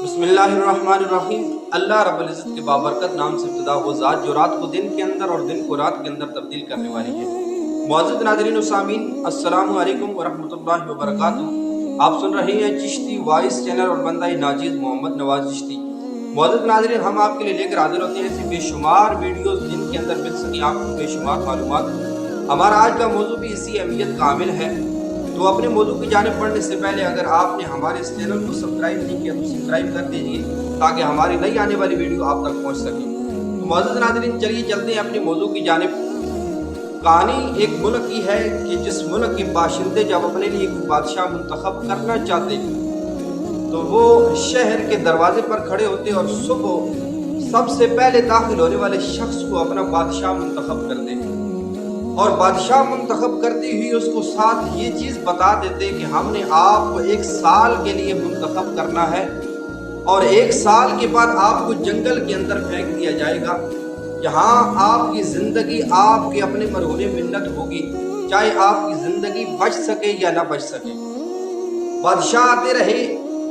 बिस्मिल्लाहिर्रहमानिर्रहीम। अल्लाह रब्बुल इज़्ज़त के बाबरकत नाम से इब्तिदा वो ज़ात जो रात को दिन के अंदर और दिन को रात के अंदर तब्दील करने वाली है। मुअज़्ज़िज़ नाज़रीन व सामीन, अस्सलामु अलैकुम व रहमतुल्लाहि व बरकातुहू। आप सुन रहे हैं चिश्ती वॉइस चैनल और बंदा नाजिज़ मोहम्मद नवाज़ चिश्ती। मुअज़्ज़िज़ नाज़रीन, हम आपके लिए लेकर हाज़िर होते हैं ऐसी बेशुमार वीडियोस जिनके अंदर मिल सके आपको बेशुमार मालूमात। हमारा आज का मौजू भी इसी अहमियत कामिल है। तो अपने मौजू की जानिब बढ़ने से पहले अगर आपने हमारे इस चैनल को सब्सक्राइब नहीं किया तो सब्सक्राइब कर दीजिए ताकि हमारी नई आने वाली वीडियो आप तक पहुंच सके। तो मुअज़्ज़िज़ नाज़रीन, चलिए चलते हैं अपने मौजू की जानिब। कहानी एक मुल्क की है कि जिस मुल्क के बाशिंदे जब अपने लिए एक बादशाह मुंतखब करना चाहते तो वो शहर के दरवाजे पर खड़े होते और सुबह सबसे पहले दाखिल होने वाले शख्स को अपना बादशाह मुंतखब करते और बादशाह मुंतखब करती हुई उसको साथ ये चीज़ बता देते कि हमने आपको 1 साल के लिए मुंतखब करना है और 1 साल के बाद आपको जंगल के अंदर फेंक दिया जाएगा। यहाँ आपकी ज़िंदगी आपके अपने मरहूने मिन्नत होगी, चाहे आपकी ज़िंदगी बच सके या ना बच सके। बादशाह आते रहे,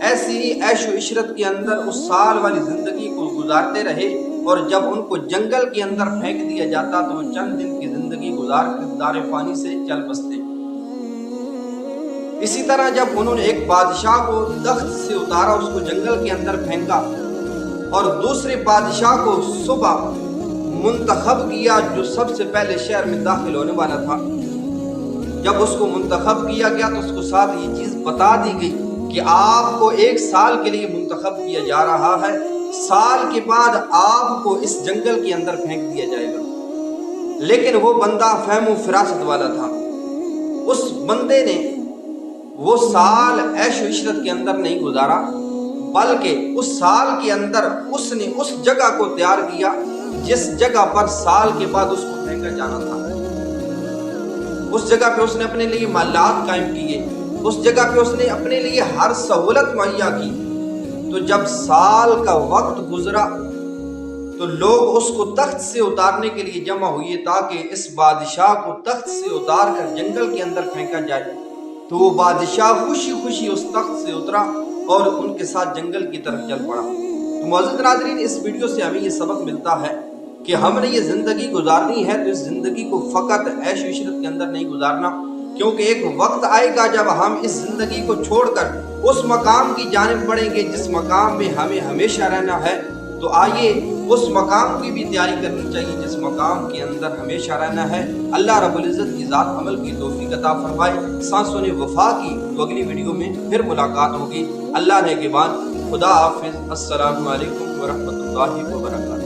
ऐसी ही ऐशो इशरत के अंदर उस साल वाली ज़िंदगी को गुजारते रहे और जब उनको जंगल के अंदर फेंक दिया जाता तो वो चंद दिन की ज़िंदगी गुजार कर दारे पानी से चल बसते। इसी तरह जब उन्होंने एक बादशाह को तख्त से उतारा, उसको जंगल के अंदर फेंका और दूसरे बादशाह को सुबह मुंतखब किया जो सबसे पहले शहर में दाखिल होने वाला था। जब उसको मुंतखब किया गया तो उसको साथ ये चीज़ बता दी गई कि आपको 1 साल के लिए मुंतखब किया जा रहा है, साल के बाद आपको इस जंगल के अंदर फेंक दिया जाएगा। लेकिन वो बंदा फहम फिरासत वाला था। उस बंदे ने वो साल ऐशो इशरत के अंदर नहीं गुजारा, बल्कि उस साल के अंदर उसने उस जगह को तैयार किया जिस जगह पर साल के बाद उसको फेंका जाना था। उस जगह पे उसने अपने लिए मालात कायम किए, उस जगह पे उसने अपने लिए हर सहूलत मुहैया की। तो जब साल का वक्त गुजरा तो लोग उसको तख्त से उतारने के लिए जमा हुए ताकि इस बादशाह को तख्त से उतार कर जंगल के अंदर फेंका जाए। तो वो बादशाह खुशी खुशी उस तख्त से उतरा और उनके साथ जंगल की तरफ चल पड़ा। तो मुअज़्ज़िज़ नाज़रीन, इस वीडियो से हमें ये सबक मिलता है कि हमने ये ज़िंदगी गुजारनी है तो इस ज़िंदगी को फ़कत ऐश इशरत के अंदर नहीं गुजारना, क्योंकि एक वक्त आएगा जब हम इस ज़िंदगी को छोड़कर उस मकाम की जानिब बढ़ेंगे जिस मकाम में हमें हमेशा रहना है। तो आइए उस मकाम की भी तैयारी करनी चाहिए जिस मकाम के अंदर हमेशा रहना है। अल्लाह रब्बुल इज़्ज़त की ज़ात अमल की तौफीक अता फरमाए। सांसों ने वफा की। तो अगली वीडियो में फिर मुलाकात होगी। अल्लाह ने के बाद खुदा हाफिज़। अस्सलामु अलैकुम व रहमतुल्लाहि व बरकातुहू।